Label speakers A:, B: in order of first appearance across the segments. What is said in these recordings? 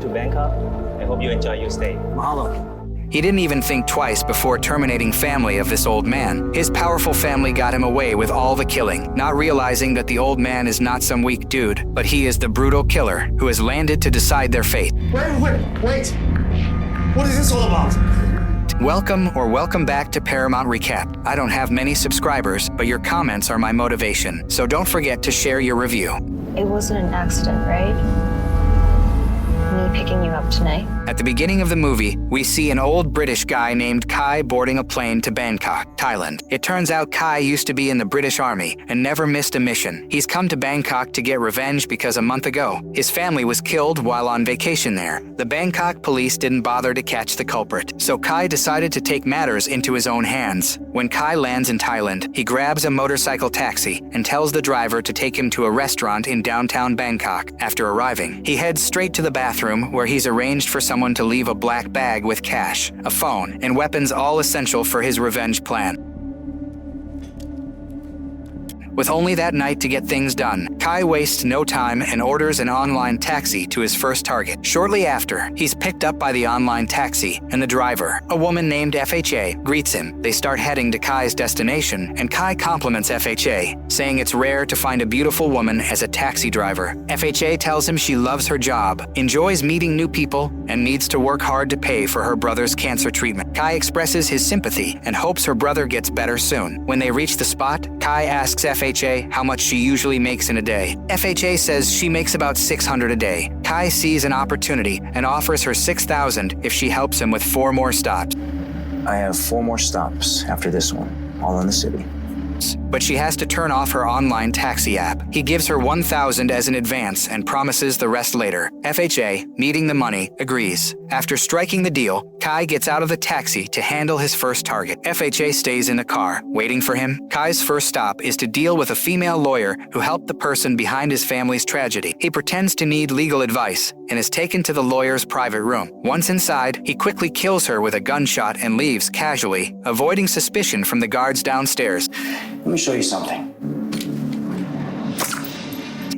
A: to Bangkok. I hope you enjoy your stay.
B: Mahalo.
C: He didn't even think twice before terminating family of this old man. His powerful family got him away with all the killing, not realizing that the old man is not some weak dude, but he is the brutal killer who has landed to decide their fate.
B: Wait! What is this all about?
C: Welcome back to Paramount Recap. I don't have many subscribers, but your comments are my motivation, so don't forget to share your review.
D: It wasn't an accident, right? Me picking you up tonight?
C: At the beginning of the movie, we see an old British guy named Kai boarding a plane to Bangkok, Thailand. It turns out Kai used to be in the British Army and never missed a mission. He's come to Bangkok to get revenge because a month ago, his family was killed while on vacation there. The Bangkok police didn't bother to catch the culprit, so Kai decided to take matters into his own hands. When Kai lands in Thailand, he grabs a motorcycle taxi and tells the driver to take him to a restaurant in downtown Bangkok. After arriving, he heads straight to the bathroom where he's arranged for someone to leave a black bag with cash, a phone, and weapons, all essential for his revenge plan. With only that night to get things done, Kai wastes no time and orders an online taxi to his first target. Shortly after, he's picked up by the online taxi, and the driver, a woman named FHA, greets him. They start heading to Kai's destination, and Kai compliments FHA, saying it's rare to find a beautiful woman as a taxi driver. FHA tells him she loves her job, enjoys meeting new people, and needs to work hard to pay for her brother's cancer treatment. Kai expresses his sympathy and hopes her brother gets better soon. When they reach the spot, Kai asks FHA how much she usually makes in a day. FHA says she makes about $600 a day. Kai sees an opportunity and offers her $6,000 if she helps him with 4 more stops.
B: I have 4 more stops after this one, all in the city.
C: But she has to turn off her online taxi app. He gives her $1,000 as an advance and promises the rest later. FHA, needing the money, agrees. After striking the deal, Kai gets out of the taxi to handle his first target. FHA stays in the car, waiting for him. Kai's first stop is to deal with a female lawyer who helped the person behind his family's tragedy. He pretends to need legal advice and is taken to the lawyer's private room. Once inside, he quickly kills her with a gunshot and leaves casually, avoiding suspicion from the guards downstairs.
B: Let me show you something.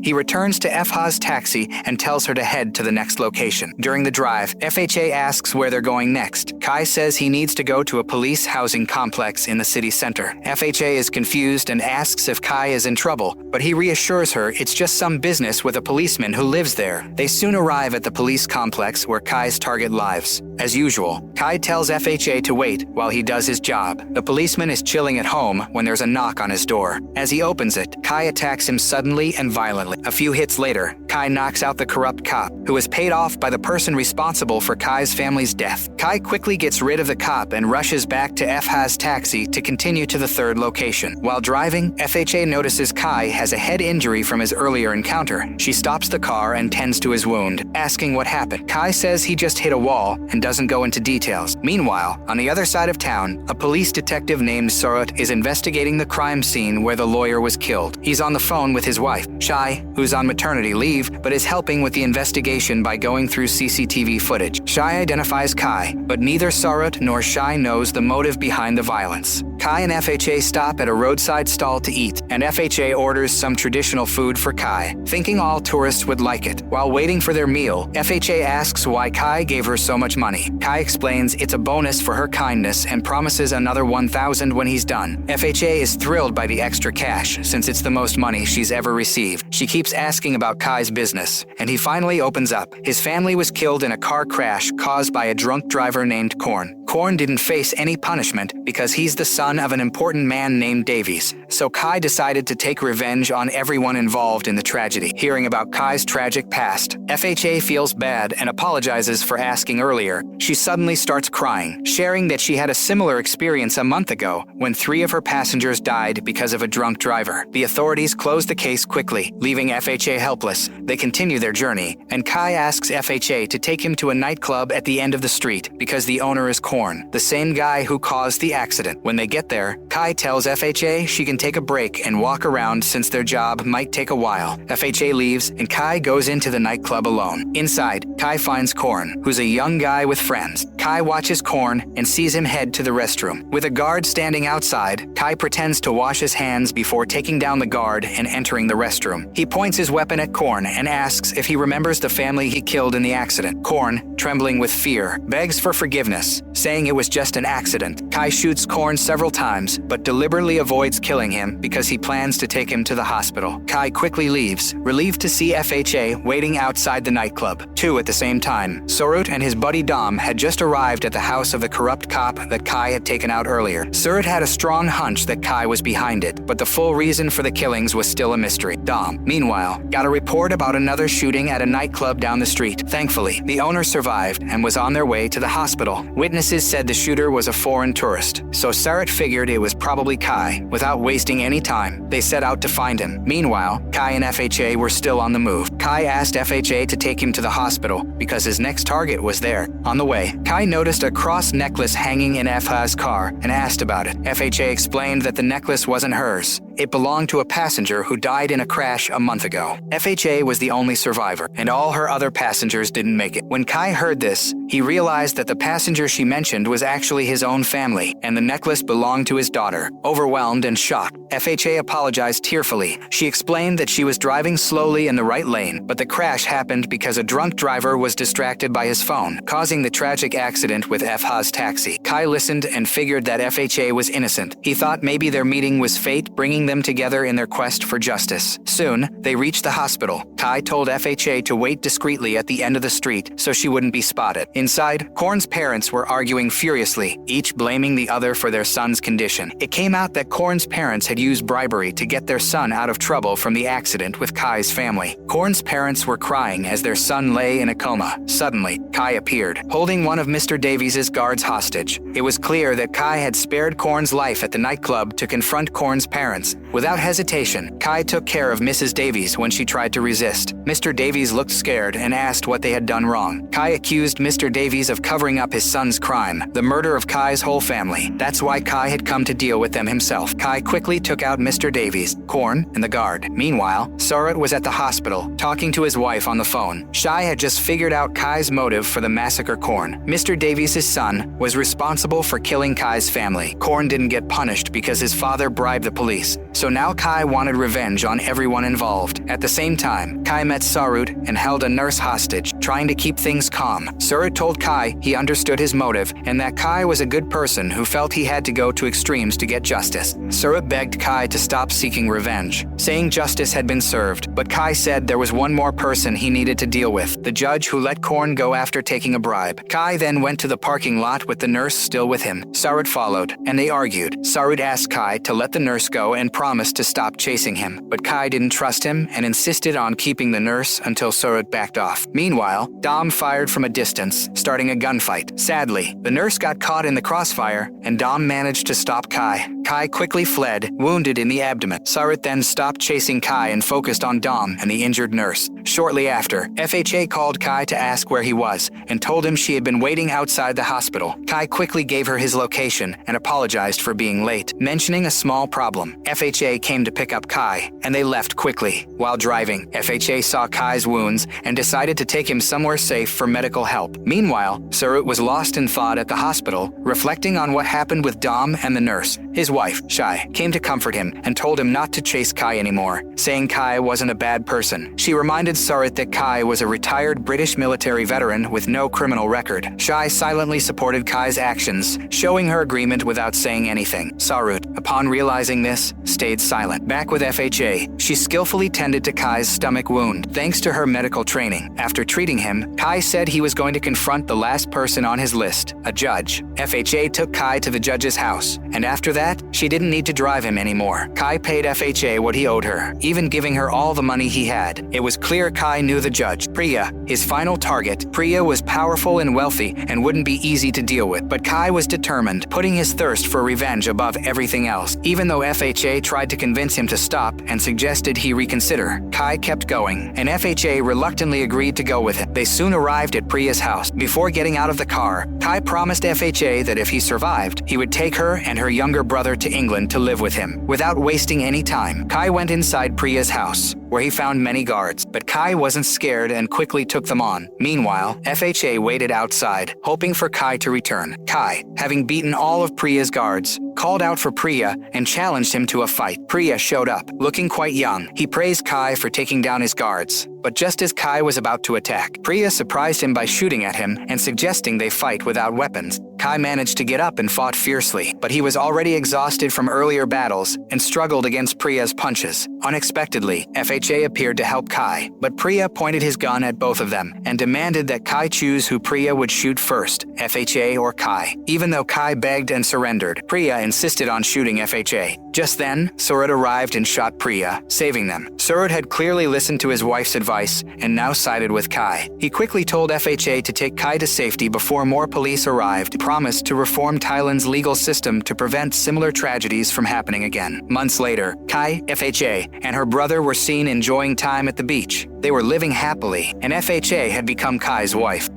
C: He returns to FHA's taxi and tells her to head to the next location. During the drive, FHA asks where they're going next. Kai says he needs to go to a police housing complex in the city center. FHA is confused and asks if Kai is in trouble, but he reassures her it's just some business with a policeman who lives there. They soon arrive at the police complex where Kai's target lives. As usual, Kai tells FHA to wait while he does his job. The policeman is chilling at home when there's a knock on his door. As he opens it, Kai attacks him suddenly and violently. A few hits later, Kai knocks out the corrupt cop, who is paid off by the person responsible for Kai's family's death. Kai quickly gets rid of the cop and rushes back to FHA's taxi to continue to the third location. While driving, FHA notices Kai has a head injury from his earlier encounter. She stops the car and tends to his wound, asking what happened. Kai says he just hit a wall and doesn't go into details. Meanwhile, on the other side of town, a police detective named Sorot is investigating the crime scene where the lawyer was killed. He's on the phone with his wife, Shai, who's on maternity leave, but is helping with the investigation by going through CCTV footage. Shai identifies Kai, but neither Sorot nor Shai knows the motive behind the violence. Kai and FHA stop at a roadside stall to eat, and FHA orders some traditional food for Kai, thinking all tourists would like it. While waiting for their meal, FHA asks why Kai gave her so much money. Kai explains it's a bonus for her kindness and promises another $1,000 when he's done. FHA is thrilled by the extra cash, since it's the most money she's ever received. She keeps asking about Kai's business, and he finally opens up. His family was killed in a car crash caused by a drunk driver named Korn. Korn didn't face any punishment because he's the son of an important man named Davies, so Kai decided to take revenge on everyone involved in the tragedy. Hearing about Kai's tragic past, FHA feels bad and apologizes for asking earlier. She suddenly starts crying, sharing that she had a similar experience a month ago when 3 of her passengers died because of a drunk driver. The authorities close the case quickly, leaving FHA helpless. They continue their journey, and Kai asks FHA to take him to a nightclub at the end of the street because the owner is Korn. Korn, the same guy who caused the accident. When they get there, Kai tells FHA she can take a break and walk around since their job might take a while. FHA leaves, and Kai goes into the nightclub alone. Inside, Kai finds Korn, who's a young guy with friends. Kai watches Korn and sees him head to the restroom. With a guard standing outside, Kai pretends to wash his hands before taking down the guard and entering the restroom. He points his weapon at Korn and asks if he remembers the family he killed in the accident. Korn, trembling with fear, begs for forgiveness, saying it was just an accident. Kai shoots Korn several times, but deliberately avoids killing him because he plans to take him to the hospital. Kai quickly leaves, relieved to see FHA waiting outside the nightclub. Two at the same time, Surut and his buddy Dom had just arrived at the house of the corrupt cop that Kai had taken out earlier. Surut had a strong hunch that Kai was behind it, but the full reason for the killings was still a mystery. Dom, meanwhile, got a report about another shooting at a nightclub down the street. Thankfully, the owner survived and was on their way to the hospital. Witnesses said the shooter was a foreign tourist, so Surut figured it was probably Kai. Without wasting any time, they set out to find him. Meanwhile, Kai and FHA were still on the move. Kai asked FHA to take him to the hospital because his next target was there. On the way, Kai noticed a cross necklace hanging in FHA's car and asked about it. FHA explained that the necklace wasn't hers. It belonged to a passenger who died in a crash a month ago. FHA was the only survivor, and all her other passengers didn't make it. When Kai heard this, he realized that the passenger she mentioned was actually his own family, and the necklace belonged to his daughter. Overwhelmed and shocked, FHA apologized tearfully. She explained that she was driving slowly in the right lane, but the crash happened because a drunk driver was distracted by his phone, causing the tragic accident with FHA's taxi. Kai listened and figured that FHA was innocent. He thought maybe their meeting was fate bringing them together in their quest for justice. Soon, they reached the hospital. Kai told FHA to wait discreetly at the end of the street so she wouldn't be spotted. Inside, Korn's parents were arguing furiously, each blaming the other for their son's condition. It came out that Korn's parents had used bribery to get their son out of trouble from the accident with Kai's family. Korn's parents were crying as their son lay in a coma. Suddenly, Kai appeared, holding one of Mr. Davies' guards hostage. It was clear that Kai had spared Korn's life at the nightclub to confront Korn's parents. Without hesitation, Kai took care of Mrs. Davies when she tried to resist. Mr. Davies looked scared and asked what they had done wrong. Kai accused Mr. Davies of covering up his son's crime, the murder of Kai's whole family. That's why Kai had come to deal with them himself. Kai quickly took out Mr. Davies, Korn, and the guard. Meanwhile, Surut was at the hospital, talking to his wife on the phone. Shai had just figured out Kai's motive for the massacre Korn. Mr. Davies' son was responsible for killing Kai's family. Korn didn't get punished because his father bribed the police. So now Kai wanted revenge on everyone involved. At the same time, Kai met Surut and held a nurse hostage, trying to keep things calm. Surut told Kai he understood his motive and that Kai was a good person who felt he had to go to extremes to get justice. Surut begged Kai to stop seeking revenge, saying justice had been served, but Kai said there was one more person he needed to deal with, the judge who let Korn go after taking a bribe. Kai then went to the parking lot with the nurse still with him. Surut followed, and they argued. Surut asked Kai to let the nurse go and promised to stop chasing him, but Kai didn't trust him and insisted on keeping the nurse until Surut backed off. Meanwhile, Dom fired from a distance, starting a gunfight. Sadly, the nurse got caught in the crossfire, and Dom managed to stop Kai. Kai quickly fled, wounded in the abdomen. Surut then stopped chasing Kai and focused on Dom and the injured nurse. Shortly after, FHA called Kai to ask where he was and told him she had been waiting outside the hospital. Kai quickly gave her his location and apologized for being late, mentioning a small problem. FHA came to pick up Kai, and they left quickly. While driving, FHA saw Kai's wounds and decided to take him somewhere safe for medical help. Meanwhile, Surut was lost in thought at the hospital, reflecting on what happened with Dom and the nurse. His wife, Shai, came to comfort him and told him not to chase Kai anymore, saying Kai wasn't a bad person. She reminded Surut that Kai was a retired British military veteran with no criminal record. Shai silently supported Kai's actions, showing her agreement without saying anything. Surut, upon realizing this, stayed silent. Back with FHA, she skillfully tended to Kai's stomach wound, thanks to her medical training. After treating him, Kai said he was going to confront the last person on his list, a judge. FHA took Kai to the judge's house, and after that, that, she didn't need to drive him anymore. Kai paid FHA what he owed her, even giving her all the money he had. It was clear Kai knew the judge, Priya, his final target. Priya was powerful and wealthy and wouldn't be easy to deal with, but Kai was determined, putting his thirst for revenge above everything else. Even though FHA tried to convince him to stop and suggested he reconsider, Kai kept going, and FHA reluctantly agreed to go with him. They soon arrived at Priya's house. Before getting out of the car, Kai promised FHA that if he survived, he would take her and her younger brother to England to live with him. Without wasting any time, Kai went inside Priya's house, where he found many guards, but Kai wasn't scared and quickly took them on. Meanwhile, FHA waited outside, hoping for Kai to return. Kai, having beaten all of Priya's guards, called out for Priya and challenged him to a fight. Priya showed up, looking quite young. He praised Kai for taking down his guards, but just as Kai was about to attack, Priya surprised him by shooting at him and suggesting they fight without weapons. Kai managed to get up and fought fiercely, but he was already exhausted from earlier battles and struggled against Priya's punches. Unexpectedly, FHA appeared to help Kai, but Priya pointed his gun at both of them and demanded that Kai choose who Priya would shoot first, FHA or Kai. Even though Kai begged and surrendered, Priya insisted on shooting FHA. Just then, Suraj arrived and shot Priya, saving them. Suraj had clearly listened to his wife's advice and now sided with Kai. He quickly told FHA to take Kai to safety before more police arrived, promised to reform Thailand's legal system to prevent similar tragedies from happening again. Months later, Kai, FHA, and her brother were seen enjoying time at the beach. They were living happily, and FHA had become Kai's wife.